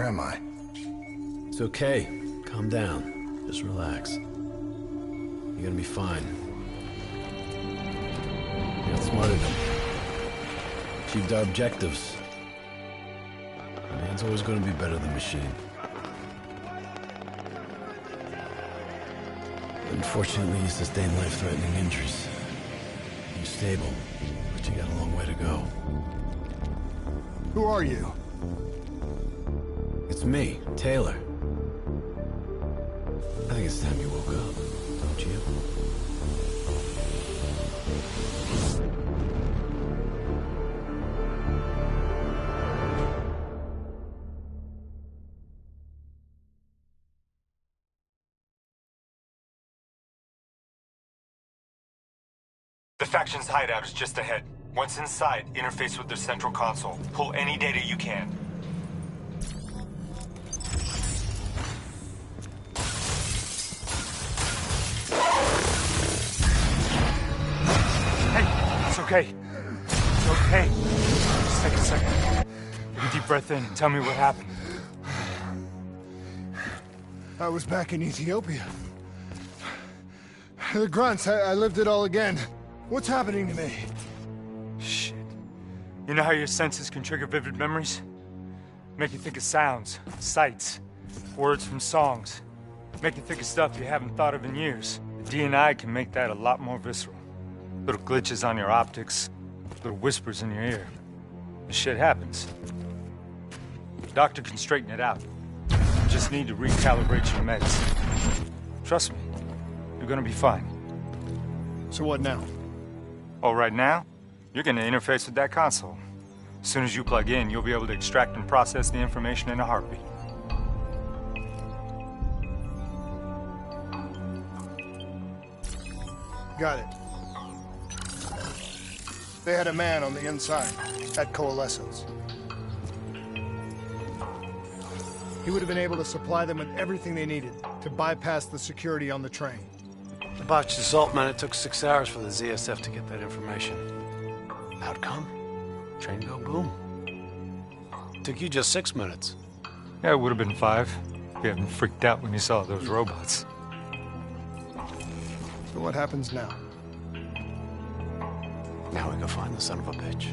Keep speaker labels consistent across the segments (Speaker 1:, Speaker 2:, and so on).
Speaker 1: am I?
Speaker 2: It's okay. Calm down. Just relax. You're gonna be fine. You outsmarted them. Achieved our objectives. Man's always gonna be better than machine. Unfortunately, you sustained life-threatening injuries. You're stable, but you got a long way to go.
Speaker 1: Who are you?
Speaker 2: It's me, Taylor. I think it's time you woke up, don't you?
Speaker 3: The faction's hideout is just ahead. Once inside, interface with their central console. Pull any data you can. Hey, it's okay. It's okay. Just take a second. Take a deep breath in and tell me what happened.
Speaker 1: I was back in Ethiopia. The grunts, I lived it all again. What's happening to me?
Speaker 3: Shit. You know how your senses can trigger vivid memories? Make you think of sounds, sights, words from songs. Make you think of stuff you haven't thought of in years. The D&I can make that a lot more visceral. Little glitches on your optics, little whispers in your ear. This shit happens. The doctor can straighten it out. You just need to recalibrate your meds. Trust me, you're gonna be fine.
Speaker 1: So what now?
Speaker 3: Oh, right now, you're gonna interface with that console. As soon as you plug in, you'll be able to extract and process the information in a heartbeat.
Speaker 1: Got it. They had a man on the inside, at Coalescence. He would have been able to supply them with everything they needed to bypass the security on the train.
Speaker 2: The botched assault, man, it took 6 hours for the ZSF to get that information. Outcome? Train go boom. Took you just 6 minutes.
Speaker 3: Yeah, it would have been 5 if you hadn't freaked out when you saw those robots.
Speaker 1: So what happens now?
Speaker 2: Now we go find the son of a bitch.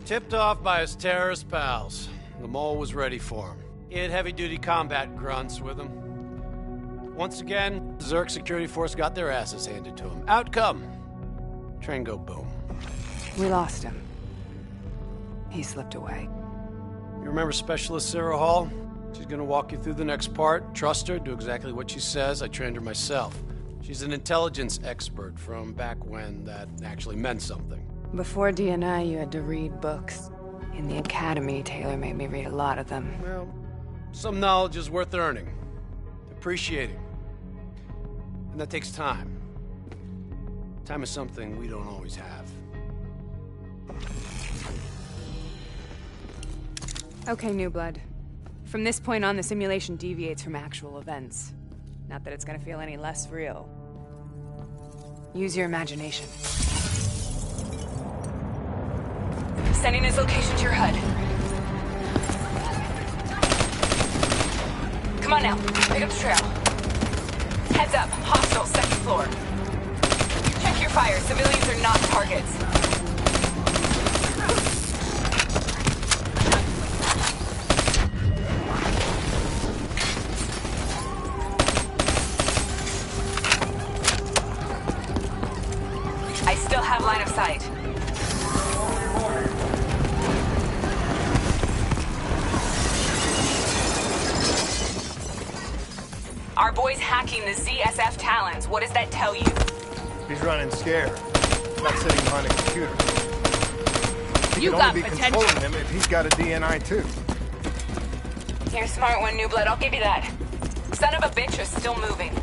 Speaker 2: Tipped off by his terrorist pals. The mole was ready for him. He had heavy-duty combat grunts with him. Once again, the Zerg security force got their asses handed to him. Outcome. Train go boom.
Speaker 4: We lost him. He slipped away.
Speaker 2: You remember Specialist Sarah Hall? She's gonna walk you through the next part. Trust her, do exactly what she says. I trained her myself. She's an intelligence expert from back when that actually meant something.
Speaker 4: Before D&I, you had to read books. In the academy, Taylor made me read a lot of them.
Speaker 2: Well, some knowledge is worth earning, appreciating. And that takes time. Time is something we don't always have.
Speaker 4: Okay, New Blood. From this point on, the simulation deviates from actual events. Not that it's gonna feel any less real. Use your imagination. Sending his location to your HUD. Come on now, pick up the trail. Heads up, hostile, second floor. Check your fire, civilians are not targets. I still have line of sight. Our boy's hacking the ZSF talents. What does that tell you?
Speaker 1: He's running scared. not sitting behind a computer. He
Speaker 4: You
Speaker 1: can
Speaker 4: got
Speaker 1: only be
Speaker 4: potential.
Speaker 1: controlling him if he's got a DNI too.
Speaker 4: You're a smart one, New Blood. I'll give you that. Son of a bitch is still moving.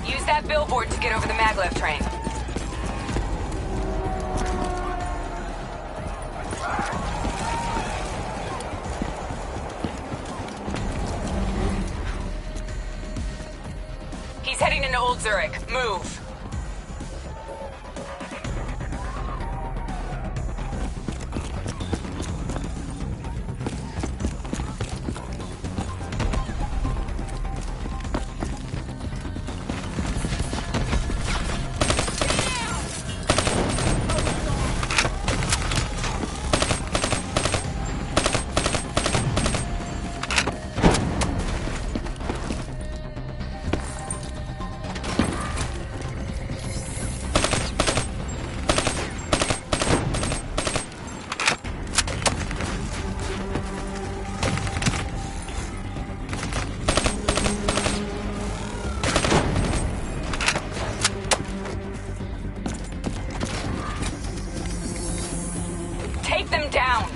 Speaker 4: Use that billboard to get over the maglev train. He's heading into Old Zurich. Move. Take them down!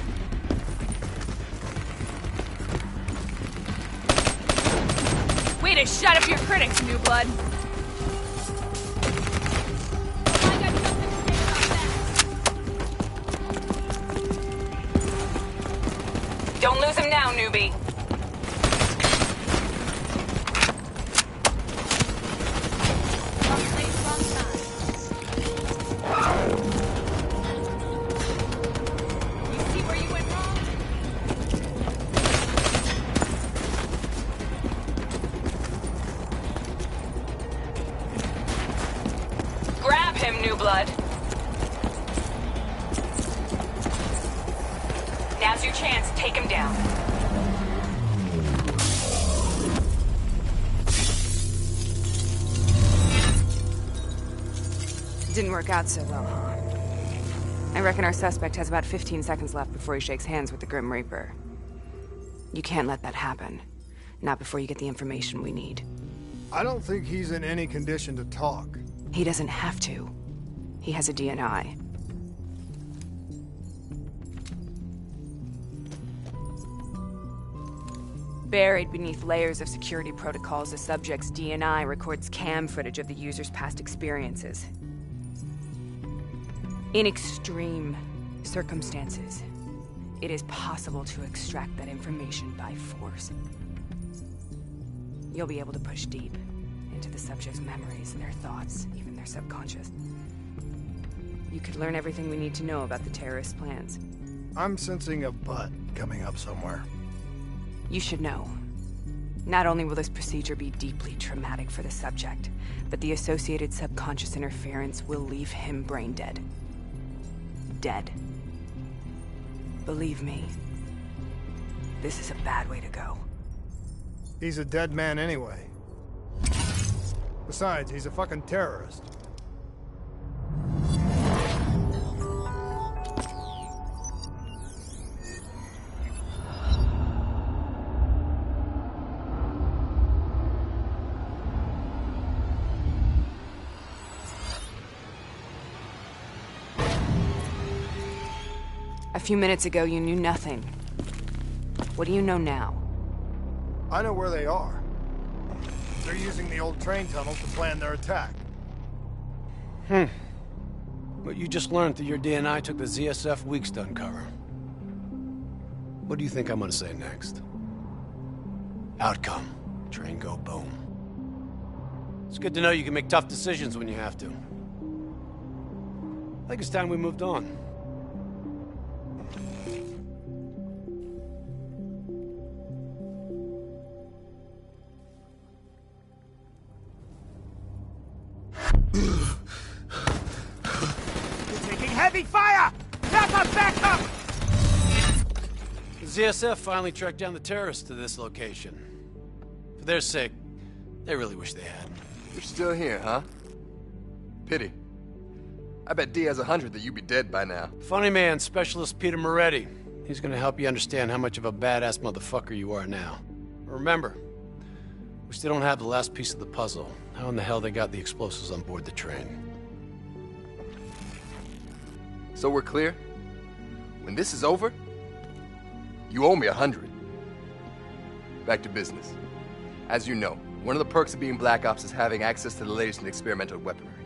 Speaker 4: Way to shut up your critics, New Blood! Don't lose him now, newbie. Grab him, New Blood. Now's your chance. Take him down. Didn't work out so well, huh? I reckon our suspect has about 15 seconds left before he shakes hands with the Grim Reaper. You can't let that happen. Not before you get the information we need.
Speaker 1: I don't think he's in any condition to talk.
Speaker 4: He doesn't have to. He has a DNI. Buried beneath layers of security protocols, the subject's DNI records cam footage of the user's past experiences. In extreme circumstances, it is possible to extract that information by force. You'll be able to push deep into the subject's memories, their thoughts, even their subconscious. You could learn everything we need to know about the terrorist plans.
Speaker 1: I'm sensing a butt coming up somewhere.
Speaker 4: You should know. Not only will this procedure be deeply traumatic for the subject, but the associated subconscious interference will leave him brain dead. Dead. Believe me, this is a bad way to go.
Speaker 1: He's a dead man anyway. Besides, he's a fucking terrorist.
Speaker 4: A few minutes ago, you knew nothing. What do you know now?
Speaker 1: I know where they are. They're using the old train tunnel to plan their attack.
Speaker 2: What you just learned through your DNI took the ZSF weeks to uncover. What do you think I'm gonna say next? Outcome. Train go boom. It's good to know you can make tough decisions when you have to. I think it's time we moved on.
Speaker 3: Heavy fire! Back up!
Speaker 2: The ZSF finally tracked down the terrorists to this location. For their sake, they really wish they had.
Speaker 5: You're still here, huh? Pity. I bet D has 100 that you'd be dead by now.
Speaker 2: Funny man, Specialist Peter Moretti. He's gonna help you understand how much of a badass motherfucker you are now. Remember, We still don't have the last piece of the puzzle. How in the hell they got the explosives on board the train?
Speaker 5: So we're clear? When this is over, you owe me 100. Back to business. As you know, one of the perks of being Black Ops is having access to the latest in experimental weaponry.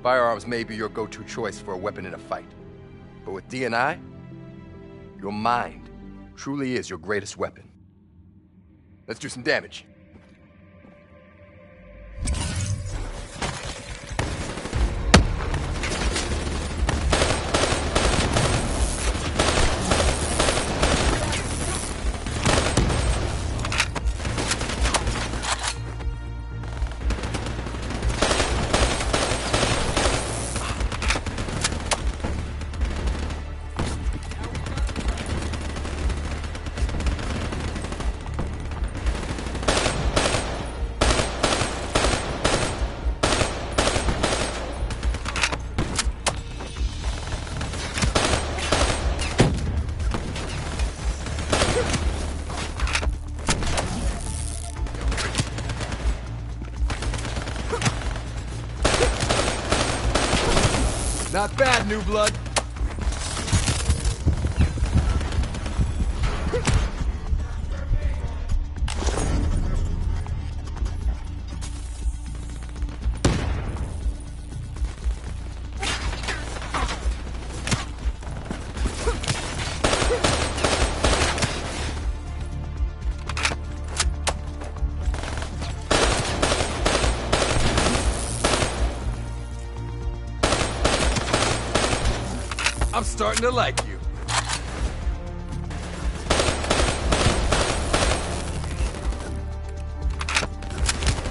Speaker 5: Firearms may be your go-to choice for a weapon in a fight. But with D&I, your mind truly is your greatest weapon. Let's do some damage. Not bad, new blood. I'm starting to like you.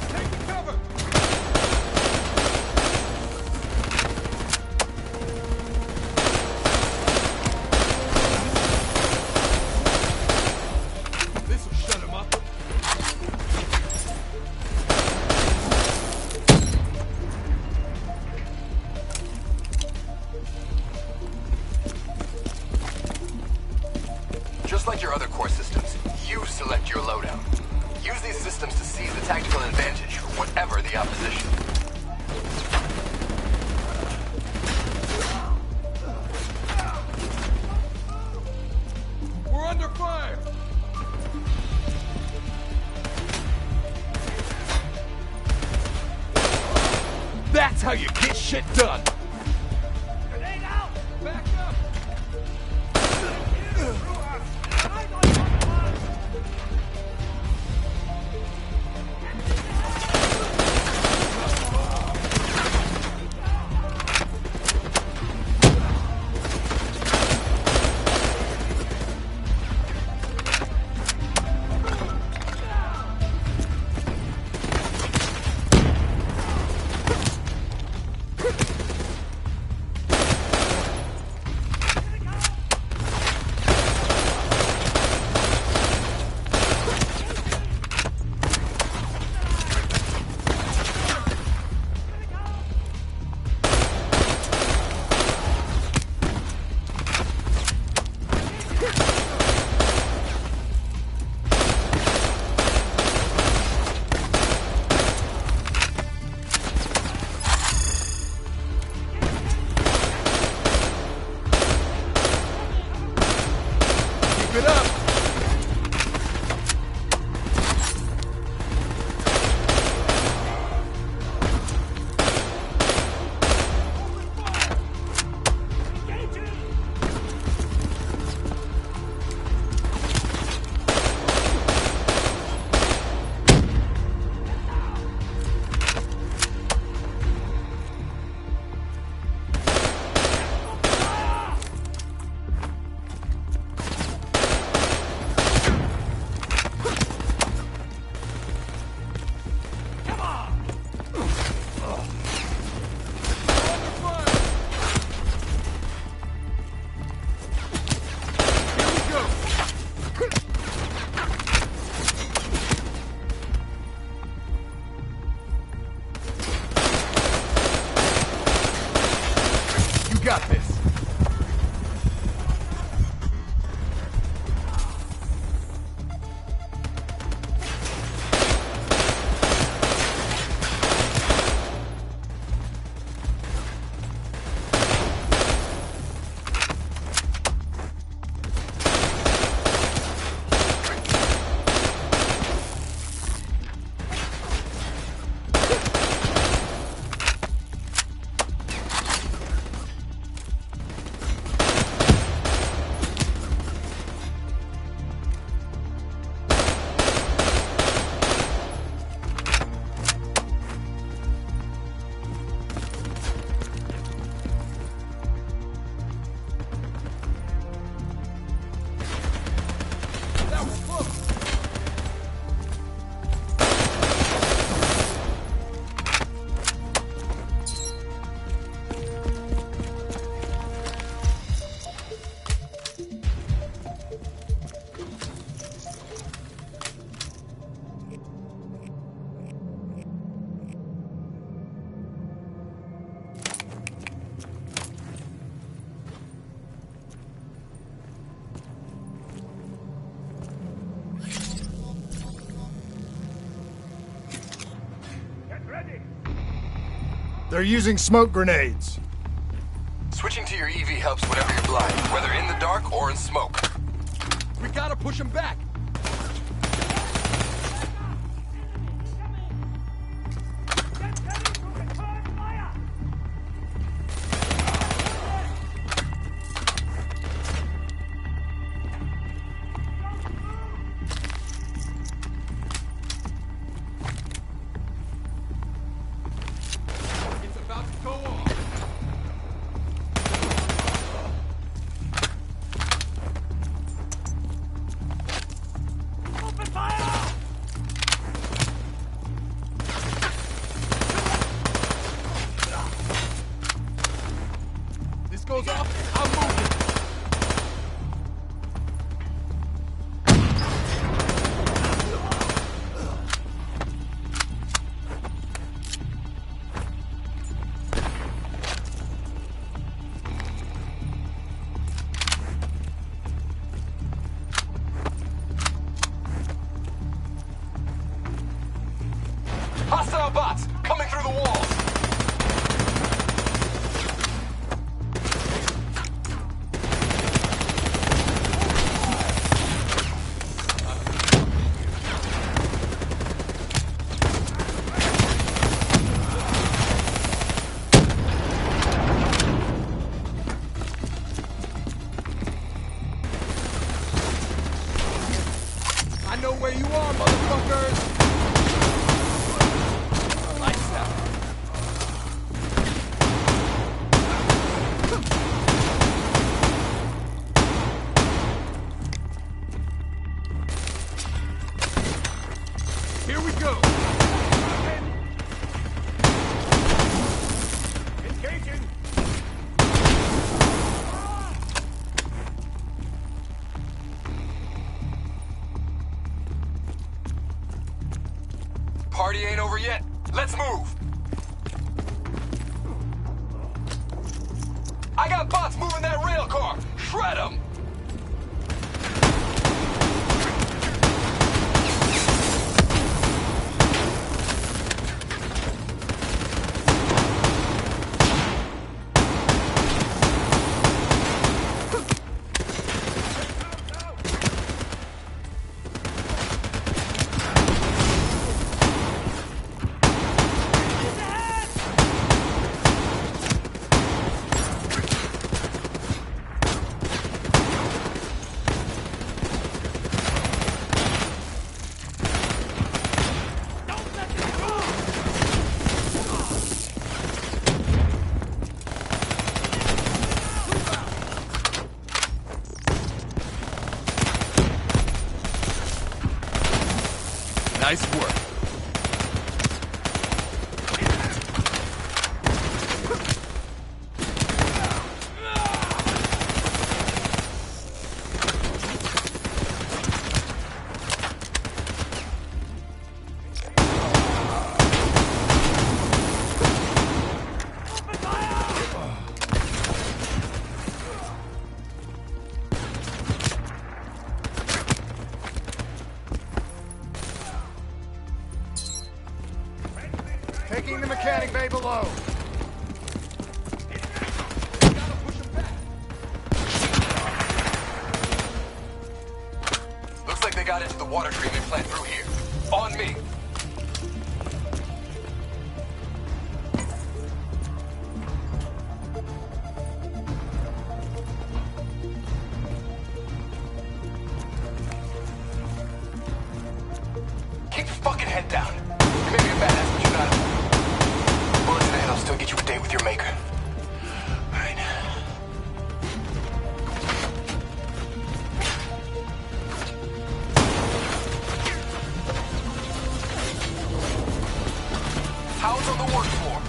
Speaker 5: Taking cover. This'll shut him up. Just like your other core systems, you select your loadout. Use these systems to seize the tactical advantage for whatever the opposition. We're under fire! That's how you get shit done! Grenade out! Back up! Keep it up!
Speaker 1: They're using smoke grenades.
Speaker 5: Switching to your EV helps whenever you're blind, whether in the dark or in smoke.
Speaker 6: We gotta push them back. Goes off, I'm moving.
Speaker 5: Hostile bots coming through the walls.
Speaker 6: I know where you are, motherfuckers! Lights out. Here we go! Engaging!
Speaker 5: Party ain't over yet. Let's move. I got bots moving that rail car. Shred them. Nice work.
Speaker 1: Taking the mechanic bay below.
Speaker 5: Looks like they got into the water treatment plant through here. On me. Keep your fucking head down. You may be a badass, but you're not a... Bullets in the head will still get you a date with your maker. Alright. How's on the work floor?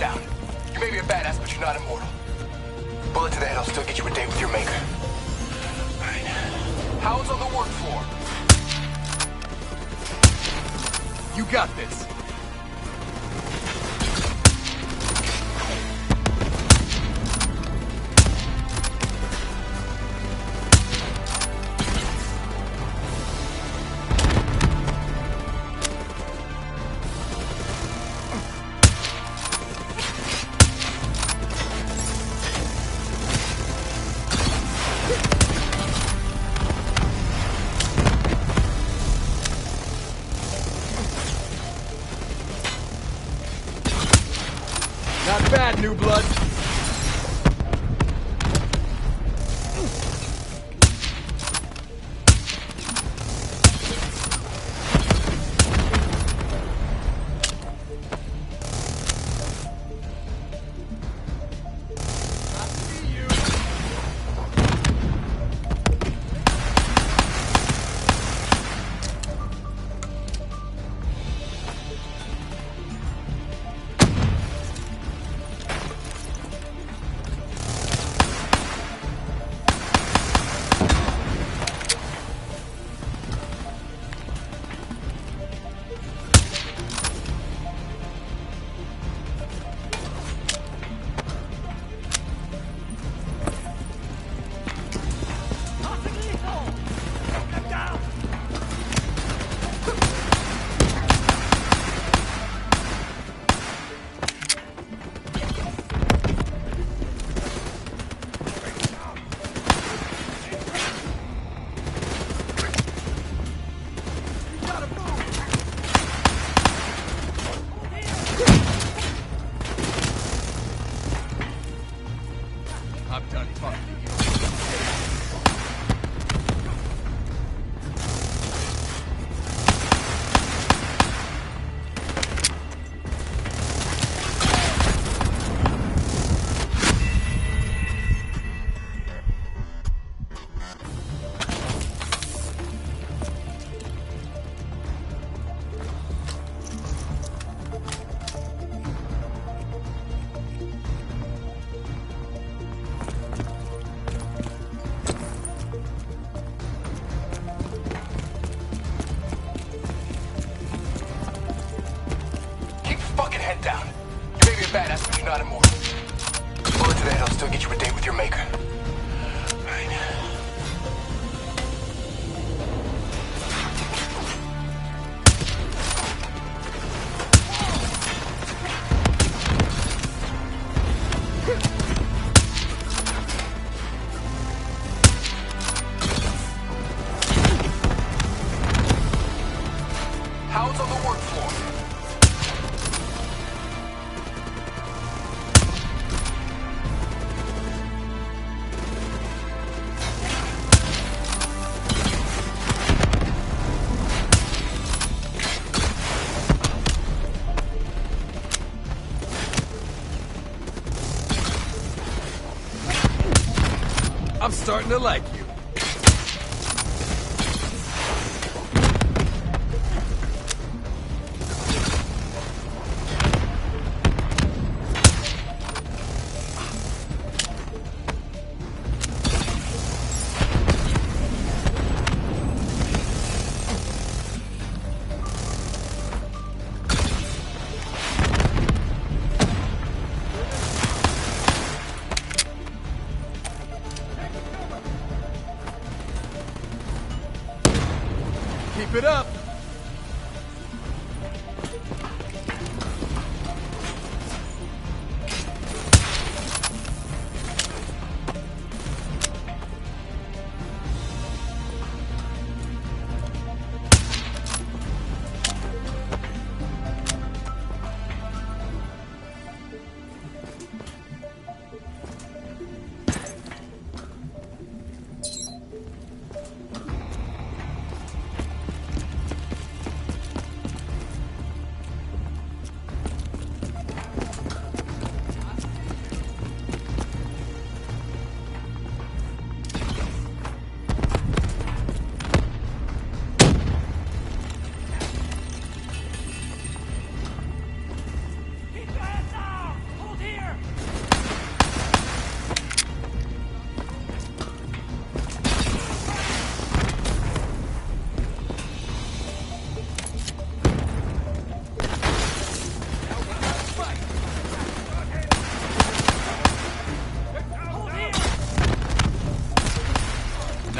Speaker 5: down. You may be a badass, but you're not immortal. Bullet to the head will still get you a date with your maker. Alright. How's on the work floor?
Speaker 6: You got this. Not bad, new blood. I'm done talking to you.
Speaker 5: Head down. You may be a badass, but you're not immortal. Bullet to the head will still get you a date with your maker. Right. How's on the work floor?
Speaker 6: I'm starting to like you. Keep it up.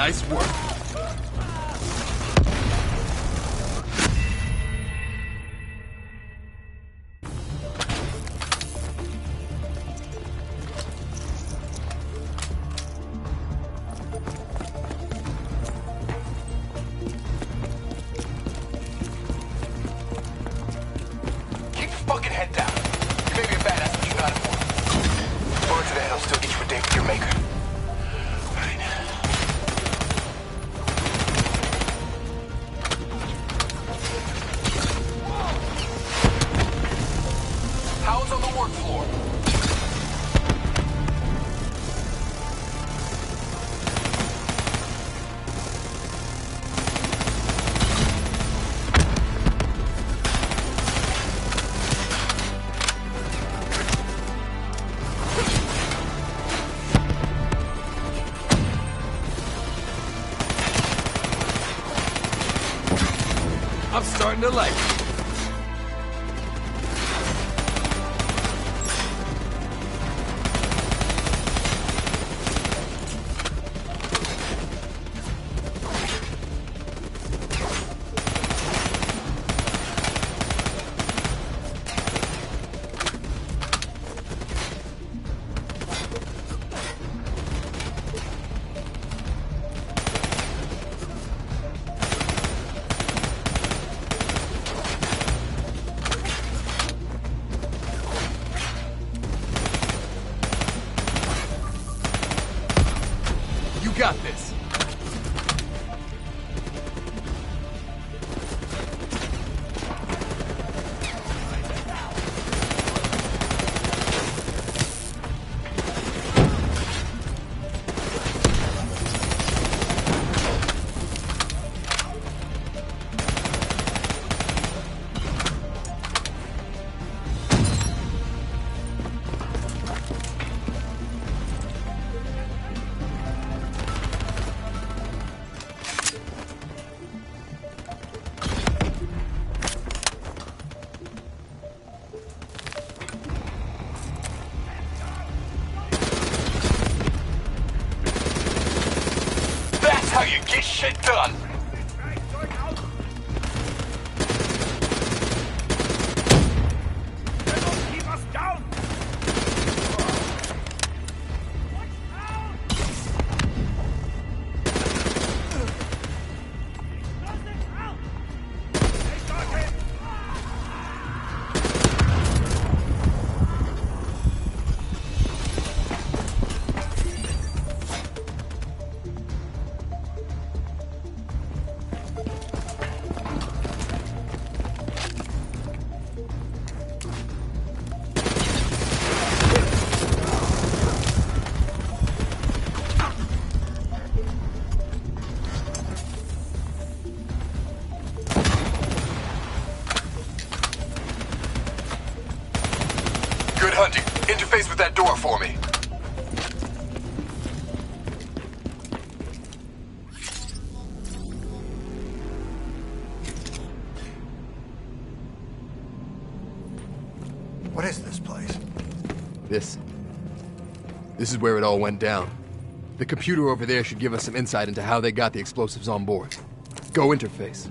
Speaker 6: Nice work.
Speaker 7: Keep your fucking head down. You may be a badass, but you're not important. Forward to the hill, still get you a date with your maker. Right. How's on the work floor?
Speaker 6: I'm starting to like you. You got this.
Speaker 7: That's how you get shit done. Good hunting. Interface with that door for me.
Speaker 1: What is this place?
Speaker 5: This is where it all went down. The computer over there should give us some insight into how they got the explosives on board. Go interface.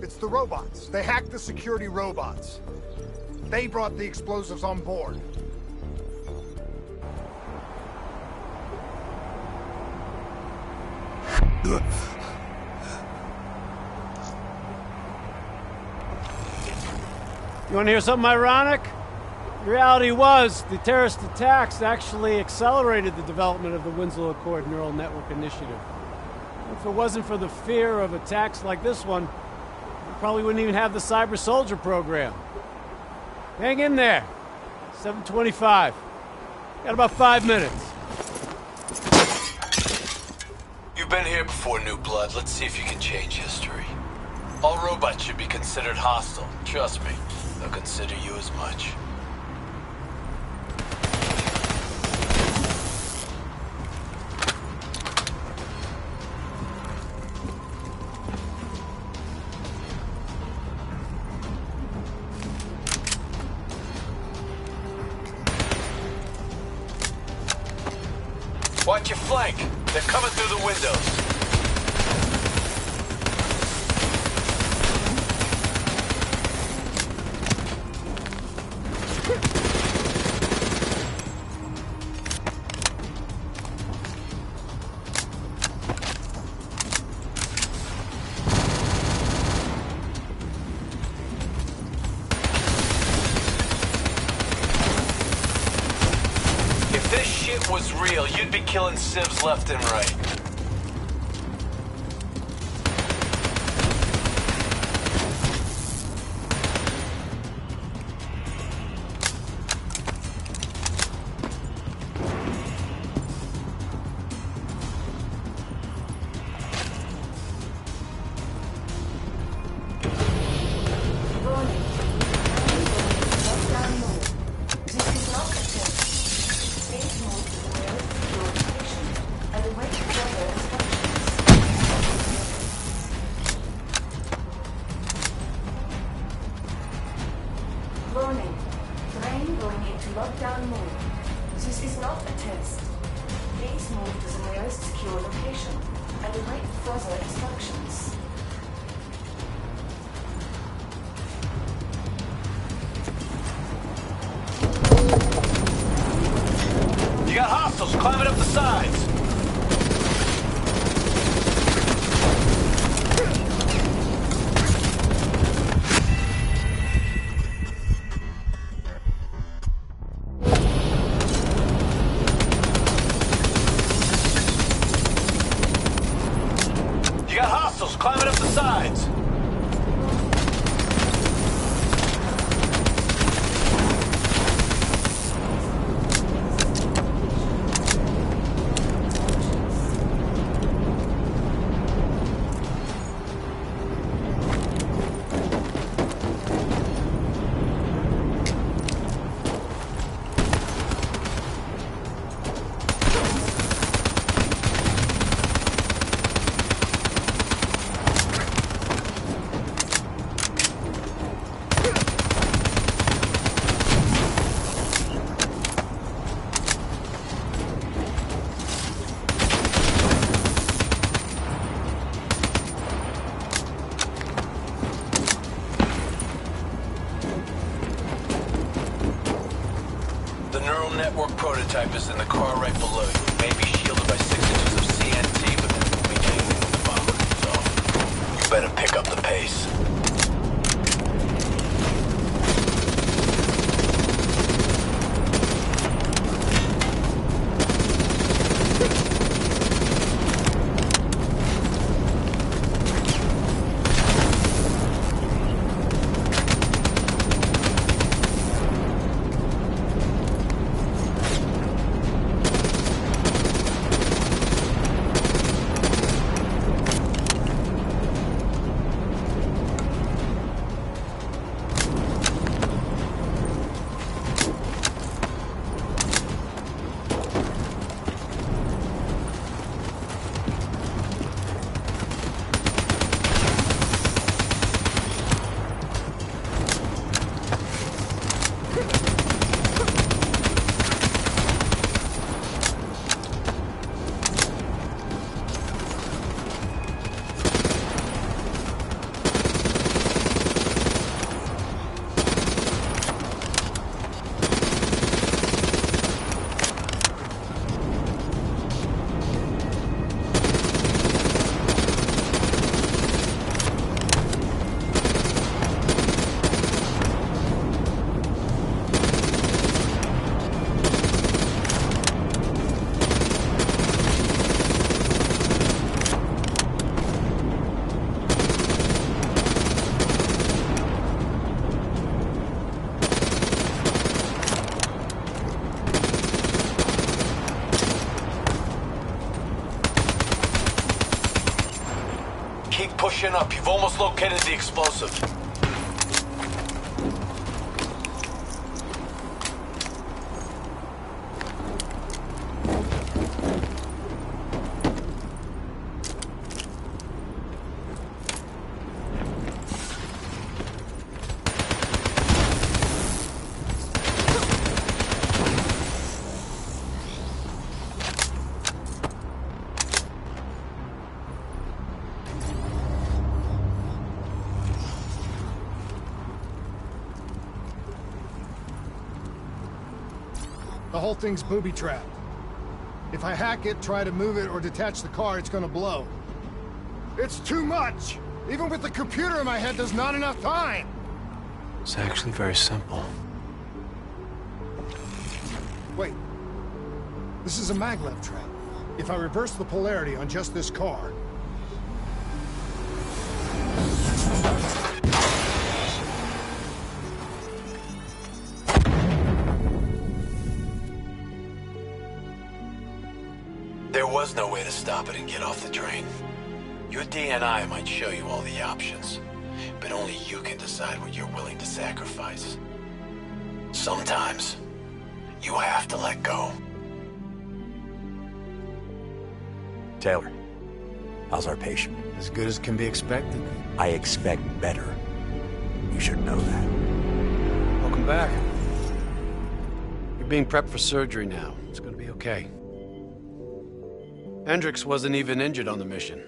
Speaker 1: It's the robots. They hacked the security robots. They brought the explosives on board.
Speaker 2: You want to hear something ironic? The reality was, the terrorist attacks actually accelerated the development of the Winslow Accord Neural Network Initiative. If it wasn't for the fear of attacks like this one, we probably wouldn't even have the Cyber Soldier program. Hang in there. 7:25. Got about 5 minutes.
Speaker 7: You've been here before, New Blood. Let's see if you can change history.
Speaker 2: All robots should be considered hostile. Trust me, they'll consider you as much. Watch your flank. They're coming through the windows. If this shit was real, you'd be killing civs left and right.
Speaker 8: Warning. Train going into lockdown mode. This is not a test. Please move to the nearest secure location and await further instructions.
Speaker 2: You got hostiles climbing up the sides. You got hostiles climbing up the sides. The neural network prototype is in the car right below you. It may be shielded by 6 inches of CNT, but there won't be anything with the bomb. So, you better pick up the pace.
Speaker 7: pushing up. You've almost located the explosive.
Speaker 1: The whole thing's booby-trapped. If I hack it, try to move it, or detach the car, it's gonna blow. It's too much! Even with the computer in my head, there's not enough time!
Speaker 2: It's actually very simple.
Speaker 1: Wait. This is a maglev trap. If I reverse the polarity on just this car...
Speaker 7: There was no way to stop it and get off the train. Your DNI might show you all the options, but only you can decide what you're willing to sacrifice. Sometimes, you have to let go.
Speaker 9: Taylor, how's our patient?
Speaker 2: As good as can be expected.
Speaker 9: I expect better. You should know that.
Speaker 2: Welcome back. You're being prepped for surgery now. It's gonna be okay. Hendricks wasn't even injured on the mission.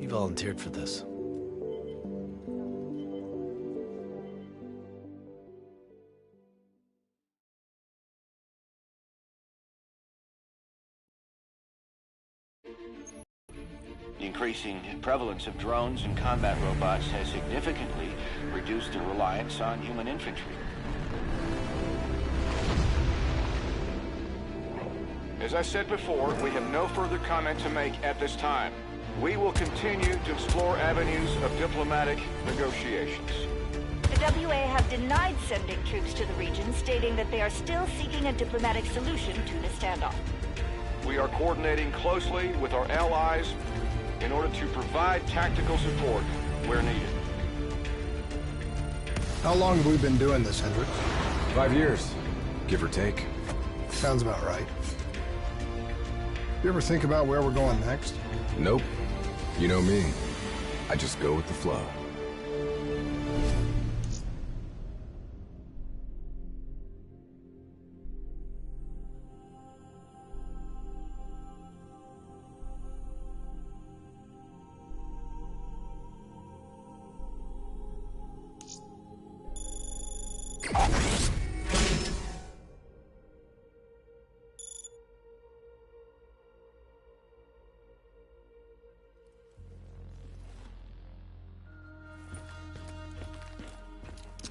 Speaker 2: He volunteered for this.
Speaker 10: The increasing prevalence of drones and combat robots has significantly reduced the reliance on human infantry.
Speaker 11: As I said before, we have no further comment to make at this time. We will continue to explore avenues of diplomatic negotiations.
Speaker 12: The WA have denied sending troops to the region, stating that they are still seeking a diplomatic solution to the standoff.
Speaker 11: We are coordinating closely with our allies in order to provide tactical support where needed.
Speaker 1: How long have we been doing this, Hendricks?
Speaker 13: 5 years, give or take.
Speaker 1: Sounds about right. You ever think about where we're going next?
Speaker 13: Nope. You know me. I just go with the flow.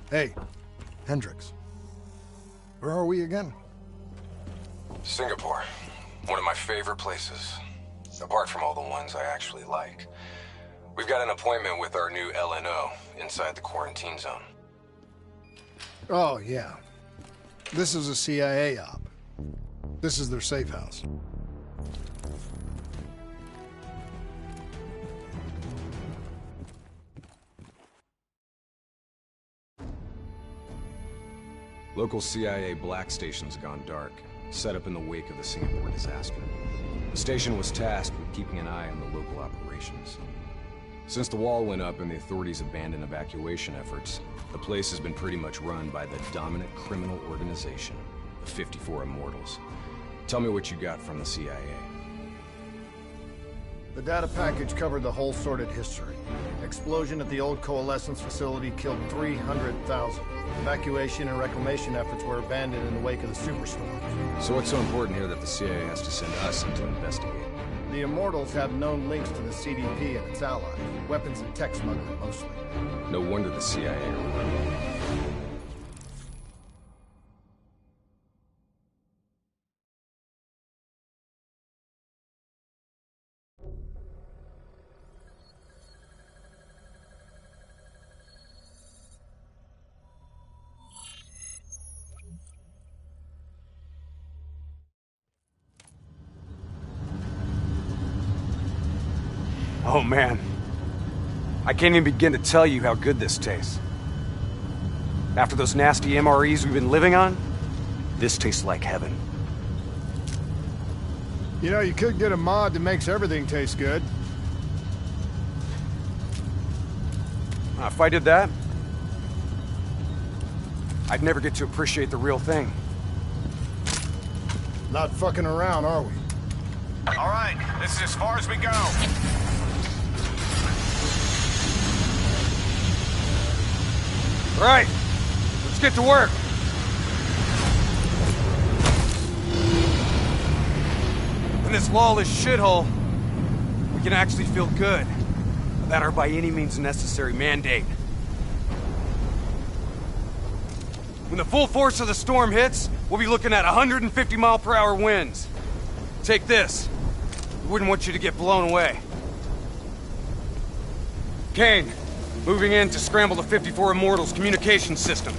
Speaker 1: Hey, Hendricks. Where are we again?
Speaker 13: Singapore. One of my favorite places. Apart from all the ones I actually like. We've got an appointment with our new LNO inside the quarantine zone.
Speaker 1: Oh, yeah. This is a CIA op. This is their safe house.
Speaker 13: Local CIA black station's gone dark, set up in the wake of the Singapore disaster. The station was tasked with keeping an eye on the local operations. Since the wall went up and the authorities abandoned evacuation efforts, the place has been pretty much run by the dominant criminal organization, the 54 Immortals. Tell me what you got from the CIA.
Speaker 1: The data package covered the whole sordid history. Explosion at the old Coalescence facility killed 300,000. Evacuation and reclamation efforts were abandoned in the wake of the superstorm.
Speaker 13: So what's so important here that the CIA has to send us in to investigate?
Speaker 1: The Immortals have known links to the CDP and its allies. Weapons and tech smuggling, mostly.
Speaker 13: No wonder the CIA are... Oh man. I can't even begin to tell you how good this tastes. After those nasty MREs we've been living on, this tastes like heaven.
Speaker 1: You know, you could get a mod that makes everything taste good.
Speaker 13: If I did that, I'd never get to appreciate the real thing.
Speaker 1: Not fucking around, are we?
Speaker 11: All right, this is as far as we go.
Speaker 13: All right, let's get to work. In this lawless shithole, we can actually feel good about our by any means necessary mandate. When the full force of the storm hits, we'll be looking at 150-mile-per-hour winds. Take this. We wouldn't want you to get blown away. Kane, moving in to scramble the 54 Immortals' communication systems.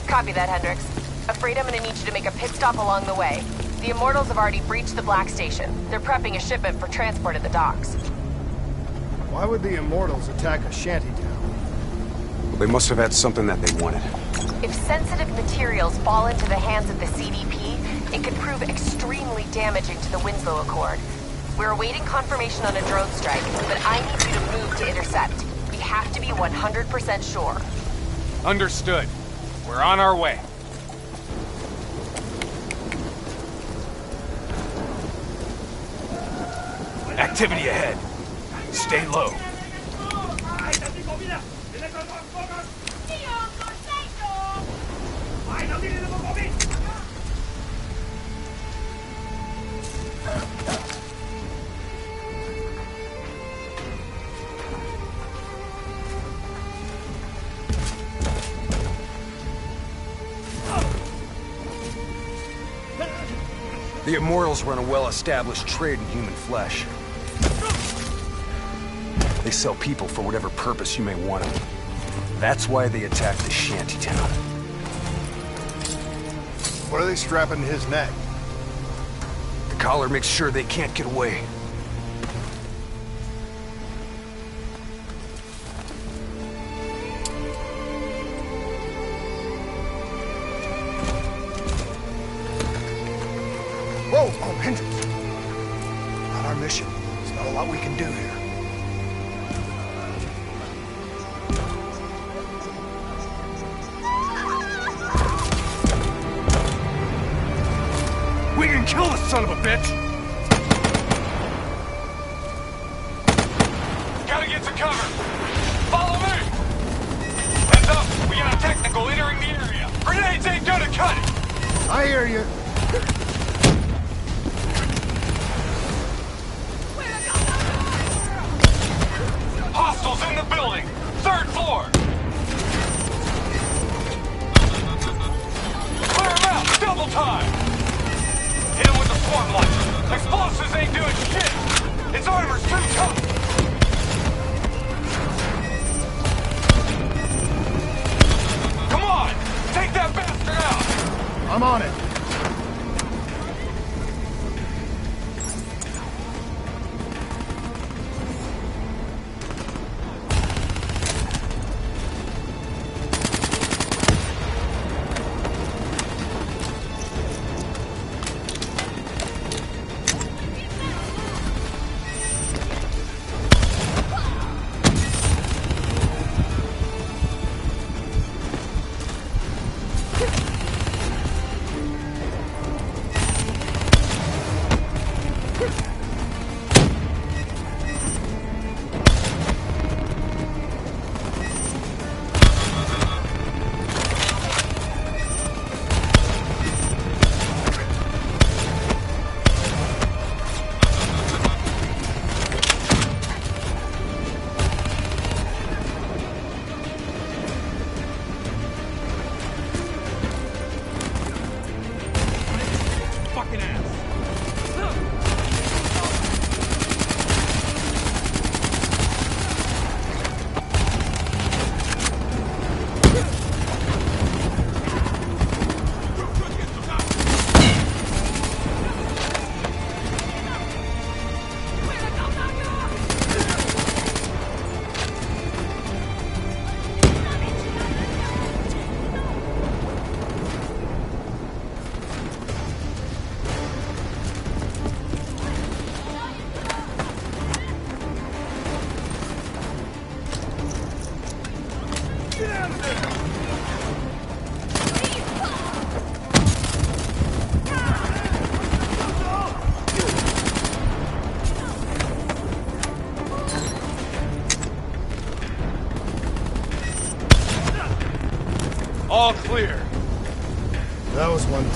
Speaker 14: Copy that, Hendricks. Afraid I'm gonna need you to make a pit stop along the way. The Immortals have already breached the Black Station. They're prepping a shipment for transport at the docks.
Speaker 1: Why would the Immortals attack a shantytown?
Speaker 13: Well, they must have had something that they wanted.
Speaker 14: If sensitive materials fall into the hands of the CDP, it could prove extremely damaging to the Winslow Accord. We're awaiting confirmation on a drone strike, but I need you to move to intercept. We have to be 100% sure.
Speaker 13: Understood. We're on our way. Activity ahead. Stay low. The Immortals run a well-established trade in human flesh. They sell people for whatever purpose you may want them. That's why they attacked the shantytown.
Speaker 1: What are they strapping to his neck?
Speaker 13: The collar makes sure they can't get away.
Speaker 1: Whoa! Oh, Hendricks! Not our mission. There's not a lot we can do here.
Speaker 13: We can kill this son of a bitch!
Speaker 3: Gotta get to cover! Follow me! Heads up! We got a technical entering the area! Grenades ain't gonna cut it!
Speaker 1: I hear you.
Speaker 3: Hostiles in the building! 3rd floor! Clear them out! Double time! Hit him with the swarm launcher! Explosives ain't doing shit! His armor's too tough! Come on! Take that bastard out!
Speaker 1: I'm on it.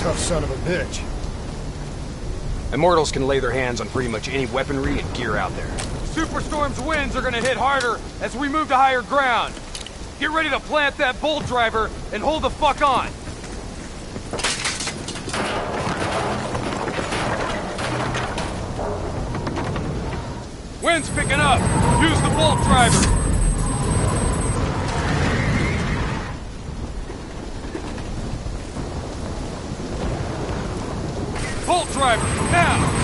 Speaker 1: tough son of a bitch.
Speaker 15: Immortals can lay their hands on pretty much any weaponry and gear out there.
Speaker 16: Superstorm's winds are gonna hit harder as we move to higher ground. Get ready to plant that bolt driver and hold the fuck on. Wind's picking up. Use the bolt driver. Bolt driver, now!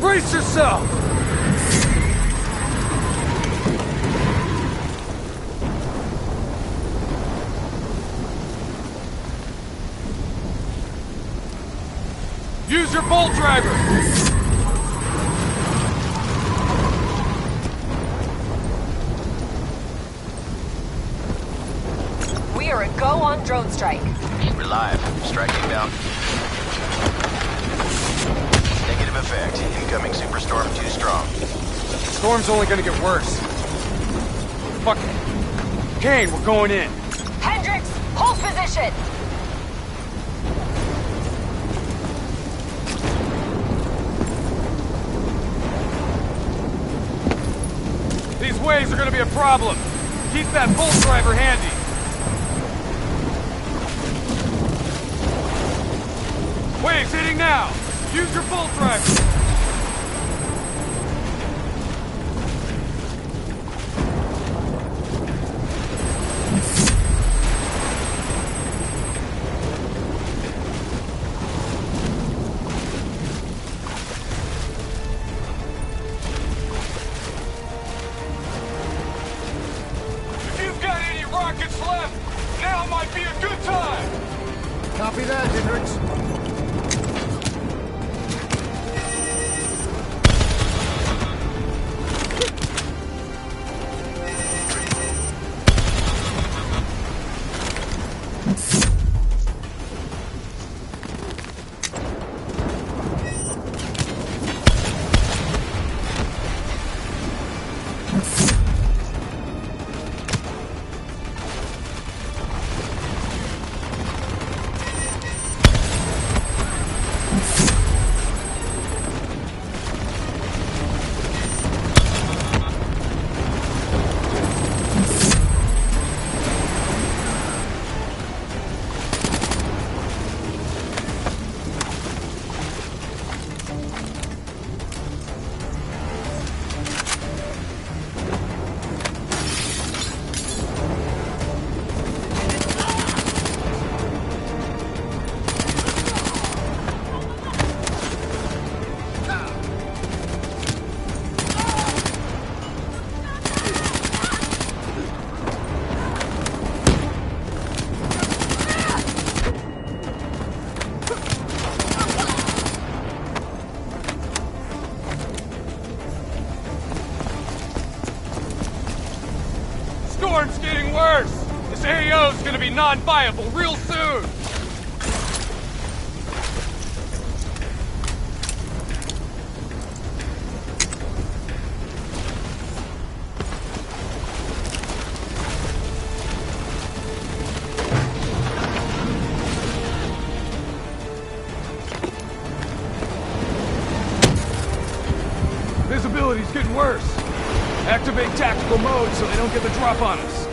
Speaker 16: Brace yourself! Use your bolt driver!
Speaker 14: We are a go on drone strike.
Speaker 7: We're live. Striking down. Negative effect. Incoming superstorm too strong.
Speaker 16: Storm's only gonna get worse. Fuck it. Kane, we're going in.
Speaker 14: Hendricks, hold position!
Speaker 16: These waves are gonna be a problem. Keep that bolt driver handy. Waves hitting now. Use your bolt driver. If you've got any rockets left, now might be a good time.
Speaker 1: Copy that, Hendricks.
Speaker 16: Storm's getting worse! This AO's gonna be non-viable real soon! Visibility's getting worse. Activate tactical mode so they don't get the drop on us.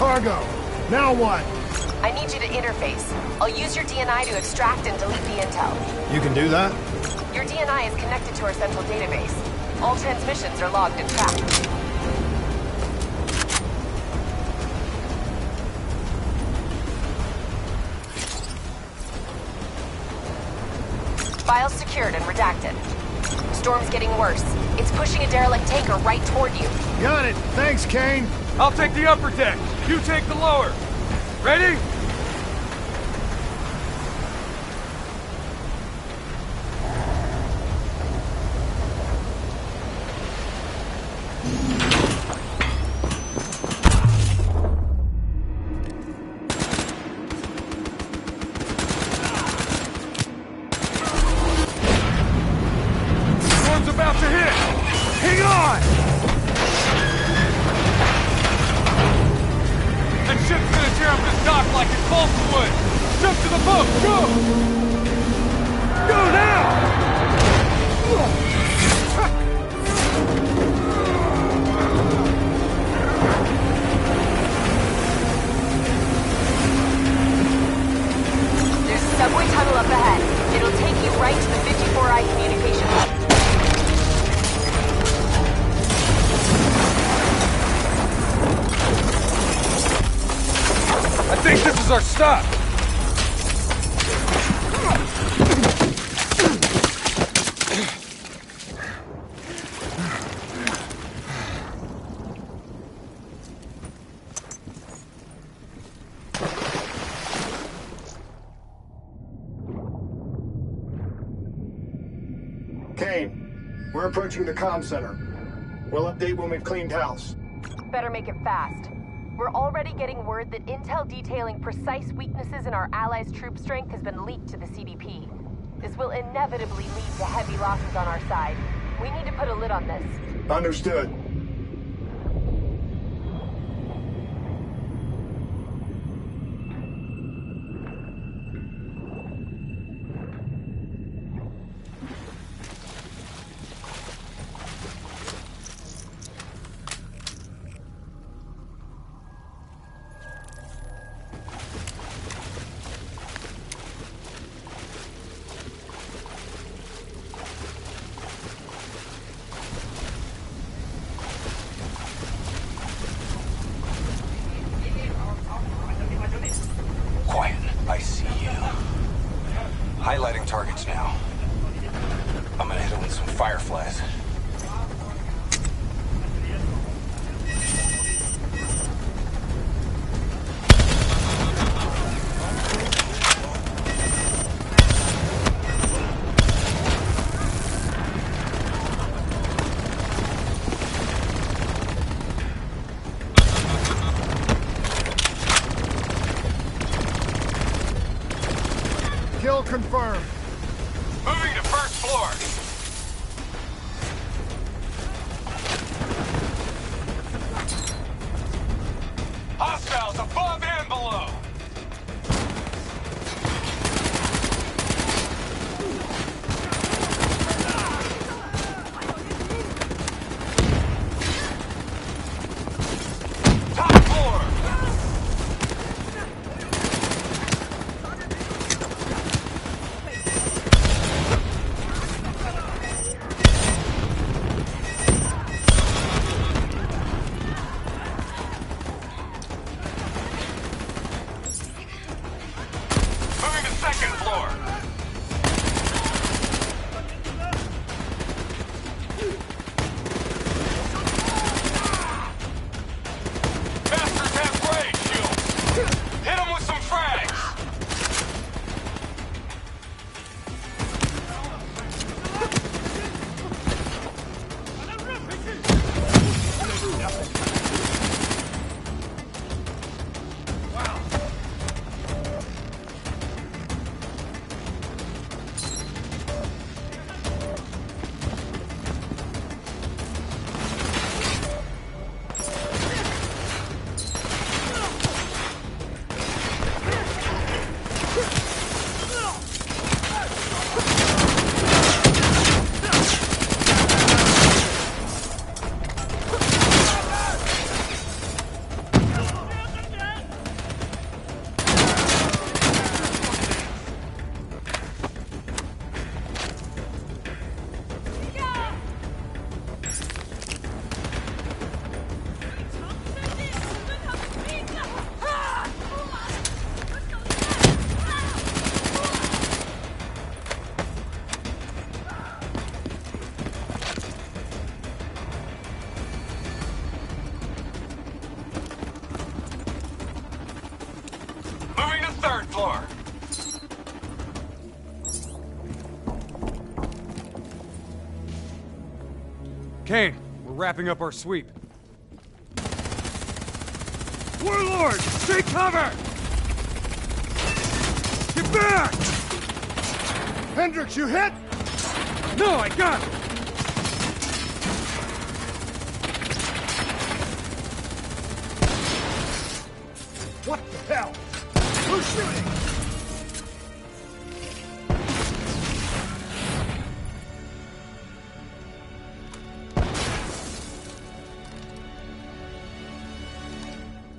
Speaker 1: cargo. Now what?
Speaker 14: I need you to interface. I'll use your DNI to extract and delete the intel.
Speaker 1: You can do that?
Speaker 14: Your DNI is connected to our central database. All transmissions are logged and tracked. Files secured and redacted. Storm's getting worse. It's pushing a derelict tanker right toward you.
Speaker 1: Got it. Thanks, Kane.
Speaker 16: I'll take the upper deck. You take the lower. Ready? Storm's about to hit. Hang on! That ship's gonna tear up this dock like it's balsa wood! Jump to the boat! Go! Go now!
Speaker 14: There's a subway tunnel up ahead. It'll take you right to the 54I communication hub.
Speaker 16: I think this is our stop!
Speaker 1: Kane, we're approaching the comm center. We'll update when we've cleaned house.
Speaker 14: Better make it fast. We're already getting word that intel detailing precise weaknesses in our allies' troop strength has been leaked to the CDP. This will inevitably lead to heavy losses on our side. We need to put a lid on this.
Speaker 1: Understood.
Speaker 15: Quiet. I see you. Highlighting targets now. I'm gonna hit them with some fireflies.
Speaker 1: Kill confirmed.
Speaker 16: Moving to first floor. Kane, we're wrapping up our sweep. Warlord, take cover! Get back!
Speaker 1: Hendricks, you hit?
Speaker 16: No, I got it!
Speaker 1: What the hell? Who's shooting?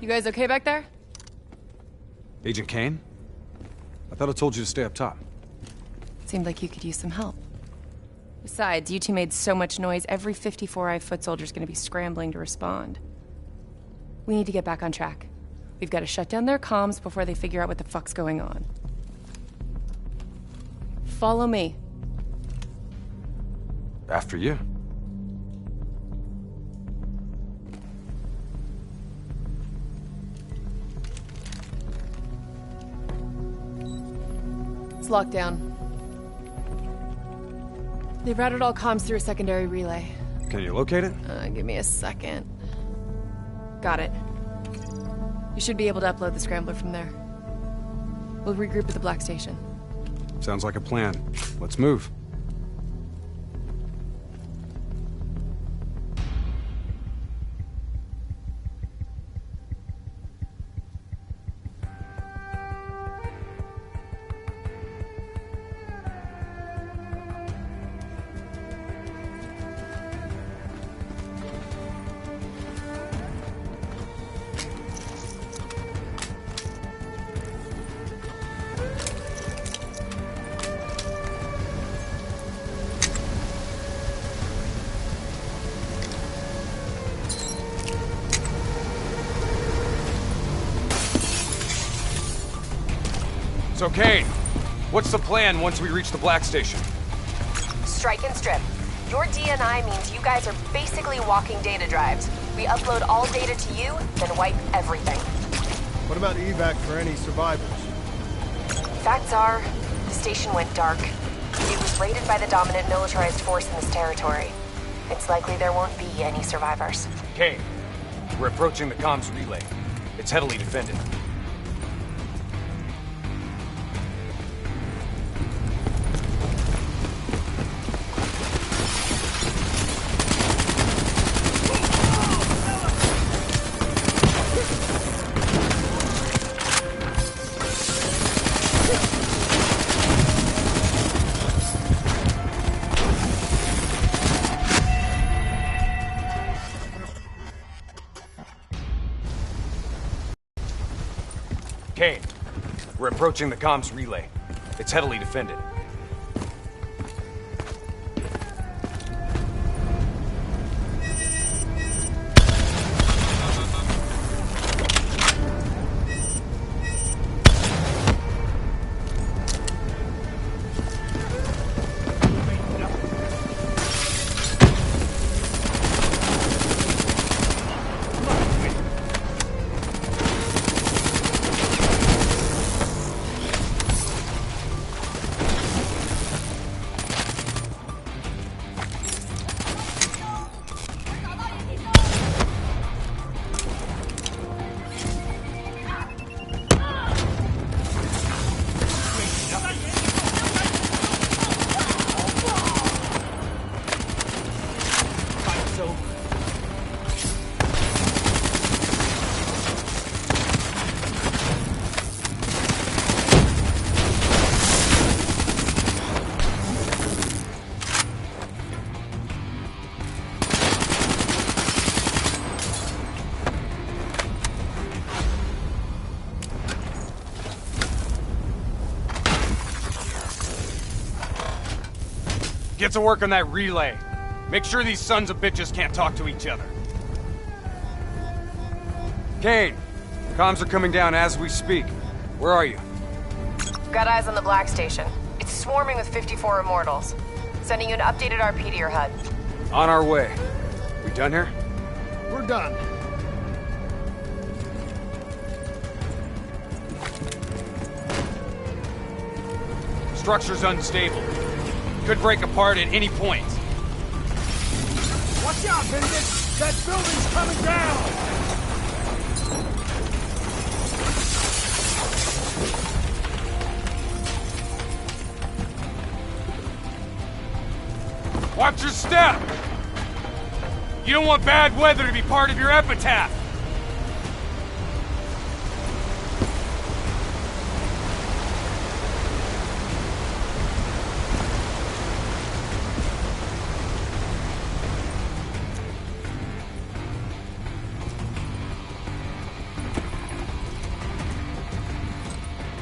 Speaker 17: You guys okay back there?
Speaker 13: Agent Kane? I thought I told you to stay up top.
Speaker 17: Seemed like you could use some help. Besides, you two made so much noise, every 54i foot soldier's gonna be scrambling to respond. We need to get back on track. We've got to shut down their comms before they figure out what the fuck's going on. Follow me.
Speaker 13: After you.
Speaker 17: It's locked down. They've routed all comms through a secondary relay.
Speaker 13: Can you locate it?
Speaker 17: Give me a second. Got it. You should be able to upload the scrambler from there. We'll regroup at the Black Station.
Speaker 13: Sounds like a plan. Let's move.
Speaker 16: So, Kane, what's the plan once we reach the Black Station?
Speaker 14: Strike and strip. Your DNI means you guys are basically walking data drives. We upload all data to you, then wipe everything.
Speaker 1: What about evac for any survivors?
Speaker 14: Facts are, the station went dark. It was raided by the dominant militarized force in this territory. It's likely there won't be any survivors.
Speaker 16: Kane, we're approaching the comms relay. It's heavily defended. Kane, we're approaching the comms relay. It's heavily defended. Get to work on that relay. Make sure these sons of bitches can't talk to each other. Kane, comms are coming down as we speak. Where are you?
Speaker 14: Got eyes on the Black Station. It's swarming with 54 Immortals. Sending you an updated RP to your HUD.
Speaker 13: On our way. We done here?
Speaker 1: We're done.
Speaker 16: Structure's unstable. Could break apart at any point.
Speaker 1: Watch out, Bennett! That building's coming down!
Speaker 16: Watch your step! You don't want bad weather to be part of your epitaph!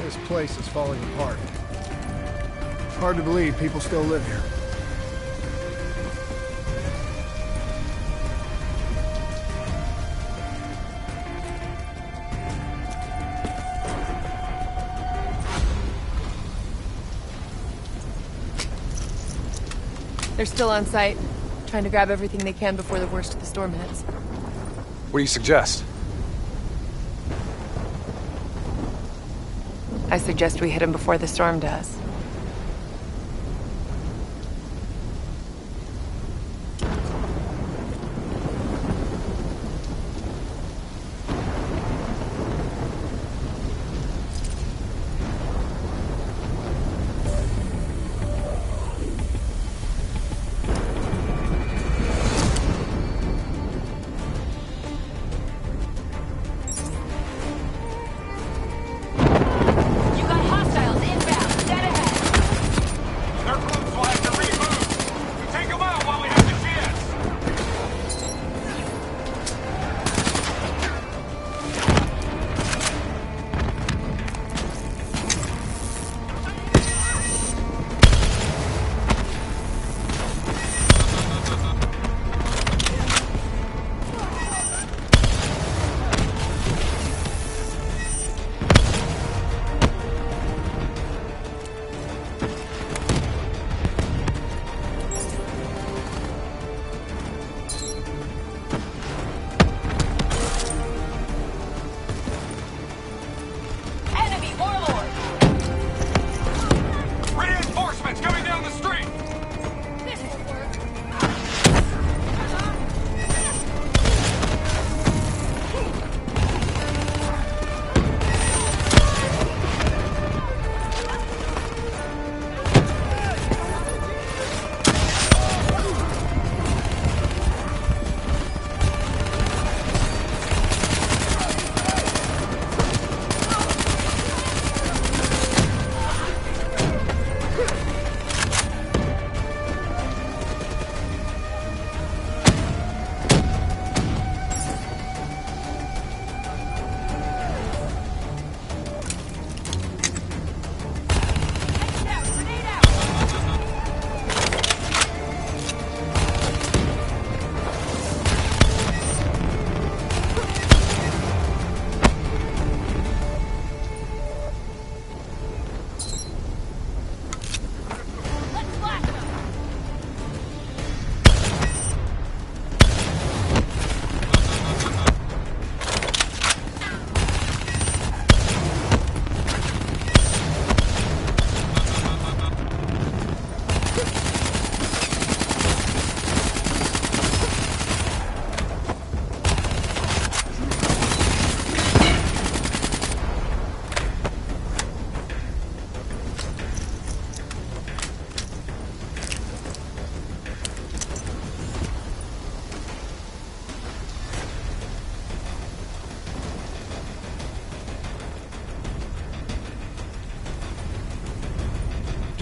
Speaker 1: This place is falling apart. Hard to believe people still live here.
Speaker 17: They're still on site, trying to grab everything they can before the worst of the storm hits.
Speaker 13: What do you suggest?
Speaker 17: I suggest we hit them before the storm does.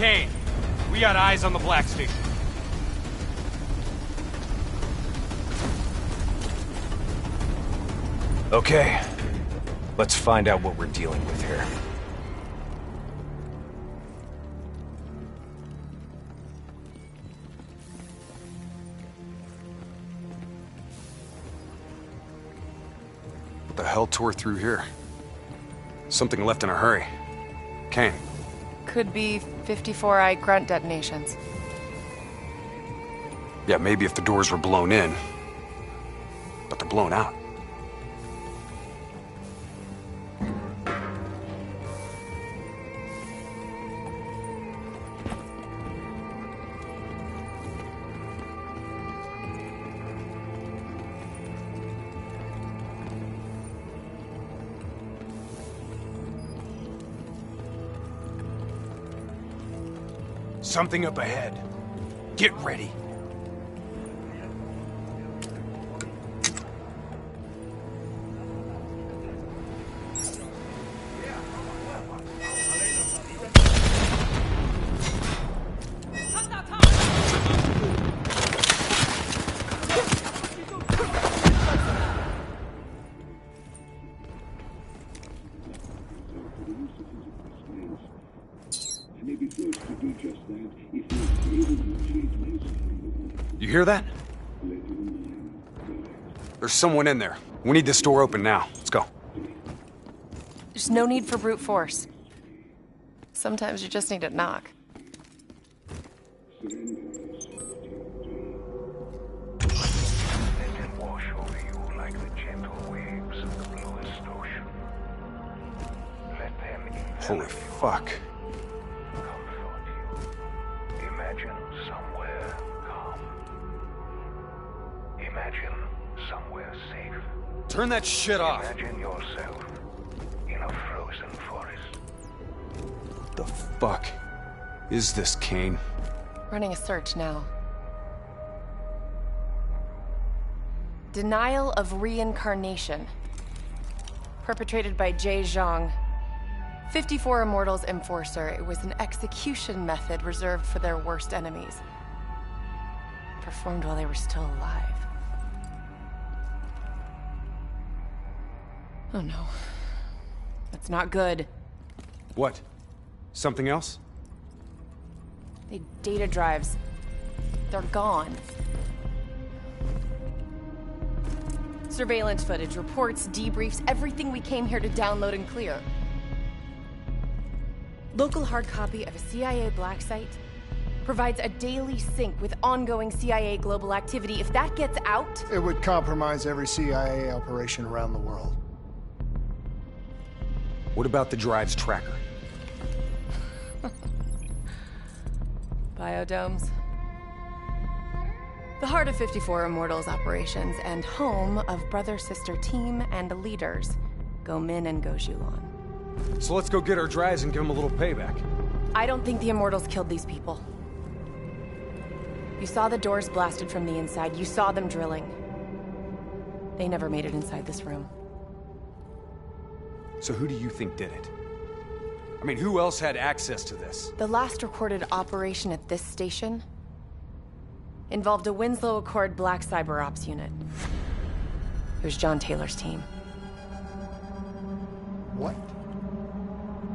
Speaker 16: Kane, we got eyes on the Black Station.
Speaker 13: Okay. Let's find out what we're dealing with here. What the hell tore through here? Something left in a hurry. Kane.
Speaker 17: Could be 54i grunt detonations.
Speaker 13: Yeah, maybe if the doors were blown in. But they're blown out.
Speaker 9: Something up ahead. Get ready.
Speaker 13: You hear that? There's someone in there. We need this door open now. Let's go.
Speaker 17: There's no need for brute force. Sometimes you just need to knock.
Speaker 13: Holy fuck.
Speaker 18: Imagine somewhere calm. Imagine somewhere safe.
Speaker 13: Turn that shit off.
Speaker 18: Imagine yourself in a frozen forest.
Speaker 13: What the fuck is this, Kane?
Speaker 17: Running a search now. Denial of reincarnation. Perpetrated by Jay Zhang. 54 Immortals Enforcer. It was an execution method reserved for their worst enemies. Performed while they were still alive. Oh no. That's not good.
Speaker 13: What? Something else?
Speaker 17: They data drives. They're gone. Surveillance footage, reports, debriefs, everything we came here to download and clear. Local hard copy of a CIA Black site provides a daily sync with ongoing CIA global activity. If that gets out...
Speaker 1: It would compromise every CIA operation around the world.
Speaker 13: What about the drive's tracker?
Speaker 17: Biodomes. The heart of 54 Immortals operations and home of brother-sister team and leaders, Go Min and Go Zhulan.
Speaker 13: So let's go get our drives and give them a little payback.
Speaker 17: I don't think the Immortals killed these people. You saw the doors blasted from the inside. You saw them drilling. They never made it inside this room.
Speaker 13: So who do you think did it? I mean, who else had access to this?
Speaker 17: The last recorded operation at this station involved a Winslow Accord Black Cyber Ops unit. It was John Taylor's team.
Speaker 1: What?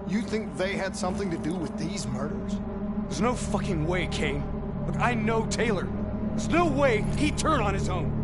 Speaker 1: You think they had something to do with these murders?
Speaker 13: There's no fucking way, Kane. Look, I know Taylor. There's no way he'd turn on his own.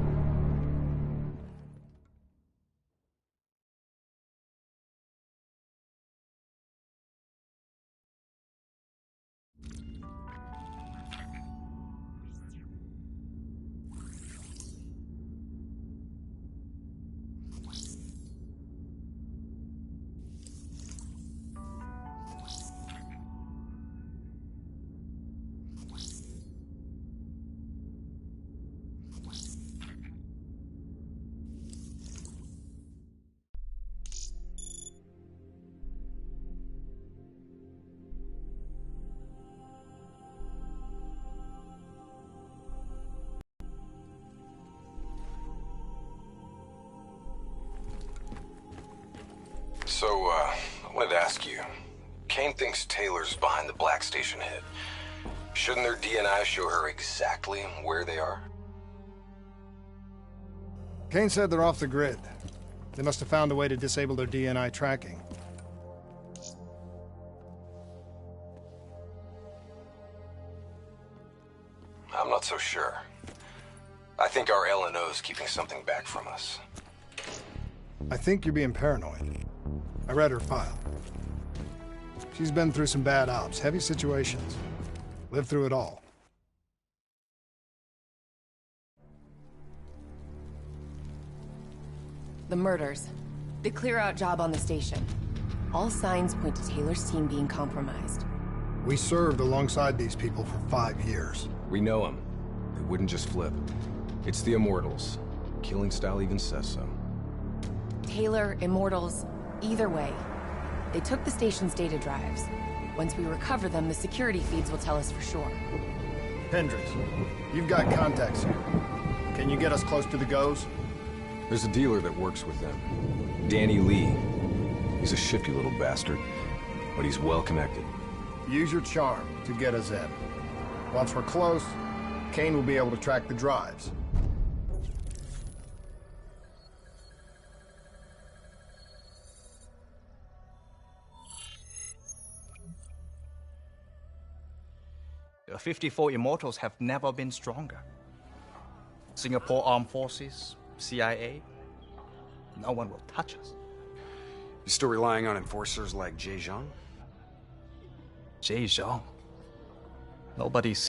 Speaker 15: So, I wanted to ask you. Kane thinks Taylor's behind the Black Station hit. Shouldn't their DNI show her exactly where they are?
Speaker 1: Kane said they're off the grid. They must have found a way to disable their DNI tracking.
Speaker 15: I'm not so sure. I think our LNO's keeping something back from us.
Speaker 1: I think you're being paranoid. I read her file. She's been through some bad ops, heavy situations. Lived through it all.
Speaker 17: The murders. The clear-out job on the station. All signs point to Taylor's team being compromised.
Speaker 1: We served alongside these people for 5 years.
Speaker 13: We know them. They wouldn't just flip. It's the Immortals. Killing style even says so.
Speaker 17: Taylor, Immortals, either way. They took the station's data drives. Once we recover them, the security feeds will tell us for sure.
Speaker 1: Hendricks, you've got contacts here. Can you get us close to the Goes?
Speaker 13: There's a dealer that works with them. Danny Lee. He's a shifty little bastard, but he's well connected.
Speaker 1: Use your charm to get us in. Once we're close, Kane will be able to track the drives.
Speaker 19: The 54 Immortals have never been stronger. Singapore Armed Forces, CIA, no one will touch us.
Speaker 9: You still relying on enforcers like Jay Zhang?
Speaker 19: Jay Zhang? Nobody's